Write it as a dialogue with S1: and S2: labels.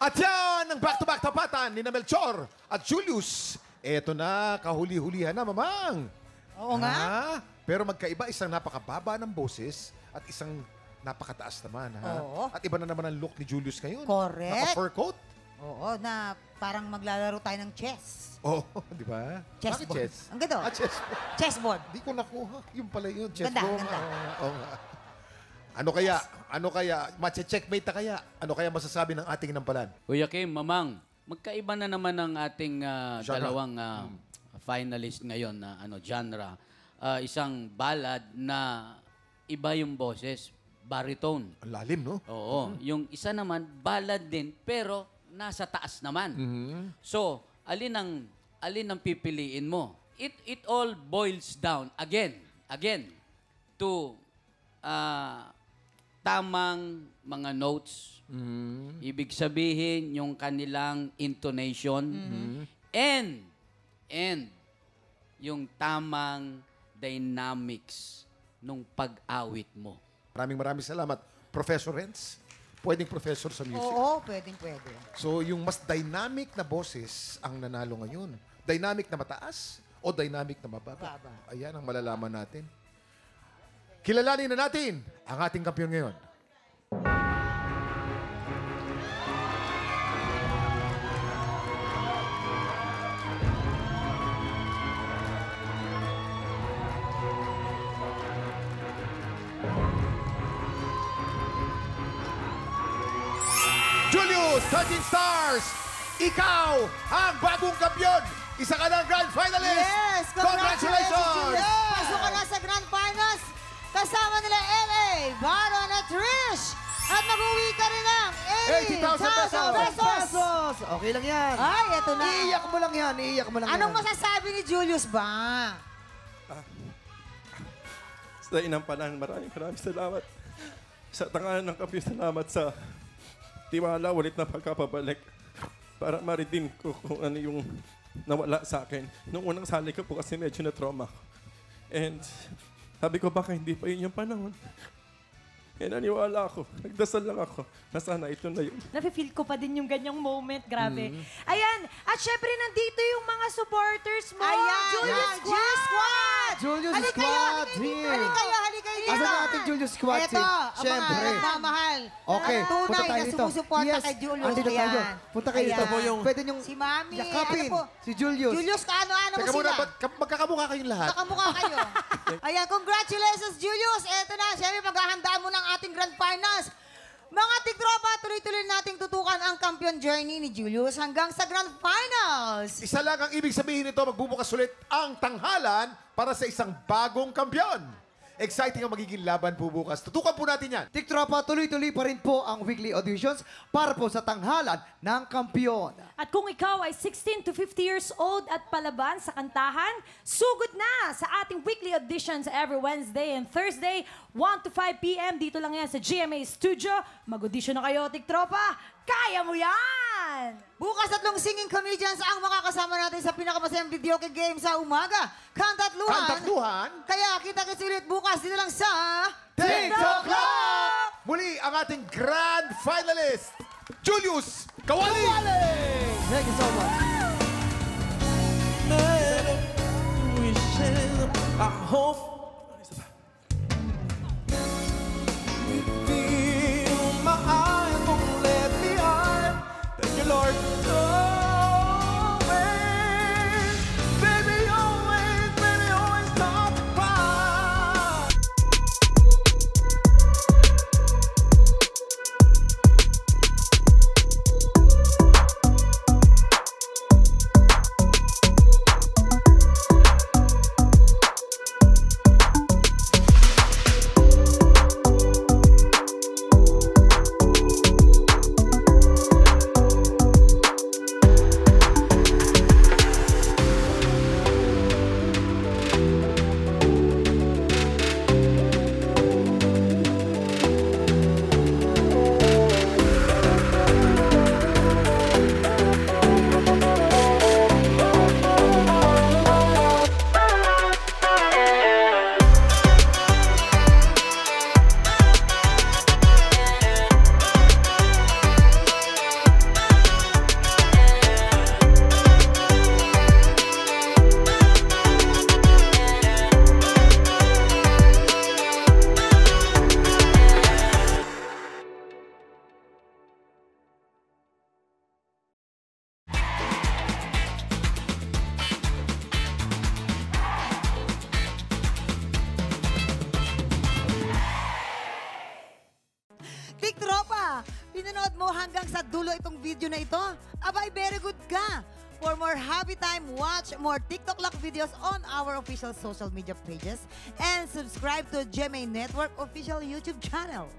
S1: At yan ang back-to-back tapatan ni Melchor at Julius. Eto na, kahuli-hulihan na, mamang.
S2: Oo nga.
S1: Pero magkaiba, isang napakababa ng boses at isang napakataas naman.
S2: Oo.
S1: At iba na naman ang look ni Julius ngayon.
S2: Correct.
S1: Naka-fur coat.
S2: Oo, na parang maglalaro tayo ng chess.
S1: Oo, di ba? Bakit
S2: Chessboard.
S1: chess?
S2: Ang ganda.
S1: Chessboard.
S2: Chessboard.
S1: Di ko nakuha. Yung pala yun,
S2: Ganda,
S1: chessboard.
S2: ganda.
S1: Oo nga. Ano kaya? Matche-checkmate na kaya? Ano kaya masasabi ng ating nampalan?
S3: Kuya Kim, Mamang, magkaiba na naman ang ating
S1: Genre.
S3: dalawang finalist ngayon na genre. Isang ballad na iba yung boses, baritone.
S1: Ang lalim, no?
S3: Oo. Yung isa naman, ballad din, pero nasa taas naman. So, alin ang pipiliin mo? It all boils down again to tamang mga notes. Ibig sabihin, yung kanilang intonation. And yung tamang dynamics nung pag-awit mo.
S1: Maraming salamat. Professor Renz, pwedeng professor sa music.
S2: Oo, pwede.
S1: So, yung mas dynamic na boses ang nanalo ngayon. Dynamic na mataas o dynamic na mababa?
S2: Baba.
S1: Ayan ang malalaman natin. Kilalanin na natin ang ating kampiyon ngayon. Julius, 13 stars! Ikaw ang bagong kampiyon! Isa ka ng grand finalist!
S2: Yes! Congratulations, Julius! Pasok ka na sa Grand Finals. Kasama nila LA, Baron at Trish. At mag-uwi ka rin ng 80,000 pesos!
S4: Okay lang yan.
S2: Ay, eto na.
S4: Iiyak mo lang yan.
S2: Anong masasabi ni Julius ba?
S5: Sa inampalan, maraming salamat. Sa tanganan ng kampiyon, salamat sa tiwala, ulit na pagkapabalik para ma-redeem ko kung ano yung nawala sa akin. Nung unang sali ko po kasi medyo na-trauma. And sabi ko, baka hindi pa yun yung panahon. Eh, naniwala ako. Nagdasal lang ako. Nasana ito na yun.
S6: Nafe-feel ko pa din yung ganyang moment. Grabe. Ayan. At syempre, nandito yung mga supporters mo.
S2: Ayan!
S6: Julius
S2: Julius Squad!
S4: Julius
S2: Halika
S4: Squad
S2: kayo,
S4: here.
S2: halika kayo dito.
S4: Asan ang ating Julius Squad
S2: Ito,
S4: team?
S2: ang
S4: Siyempre.
S2: mga nagmamahal.
S4: Okay,
S2: Ang
S4: punta
S2: tunay
S4: tayo
S2: na
S4: dito.
S2: sumusuporta kay Julius.
S4: Andito tayo.
S2: Ayan.
S4: Punta kayo dito.
S2: Ayan.
S4: Pwede niyong
S2: Si Mami,
S4: yakapin
S2: ano po?
S4: si Julius.
S2: Julius, kaano-ano mo
S1: Teka muna,
S2: sila?
S1: ba't magkakamukha kayong lahat?
S2: Nakamukha kayo. Ayan, congratulations, Julius. Eto na, siyempre, maghahandaan mo ng ating Grand Finals. Mga tigtropa, tuloy-tuloy nating tutukan ang champion journey ni Julius hanggang sa Grand Finals.
S1: Isa lang ang ibig sabihin nito, magbubukas ulit ang tanghalan para sa isang bagong kampiyon. Exciting ang magiging laban po bukas. Tutukan po natin yan.
S4: Tiktropa, tuloy-tuloy pa rin po ang weekly auditions para po sa tanghalan ng kampiyon.
S6: At kung ikaw ay 16 to 50 years old at palaban sa kantahan, sugod na sa ating weekly auditions every Wednesday and Thursday, 1 to 5 p.m. Dito lang yan sa GMA Studio. Mag-audition na kayo, Tiktropa. Kaya mo yan!
S2: Bukas 3 singing comedians ang makakasama natin sa pinakamasayang video game sa umaga. Kantat Luhan.
S1: Kantat Luhan.
S2: Kaya kita-kits ulit bukas dito lang sa...
S1: TikTok Club! Muli ang ating grand finalist, Julius Kawali!
S4: Thank you so much.
S5: I hope feel my eyes won't let me out. Thank you, Lord. Always, baby, always stop crying.
S2: Pinanood mo hanggang sa dulo itong video na ito? Abay, very good ka! For more Happy Time, watch more TikTok Lock videos on our official social media pages and subscribe to GMA Network official YouTube channel.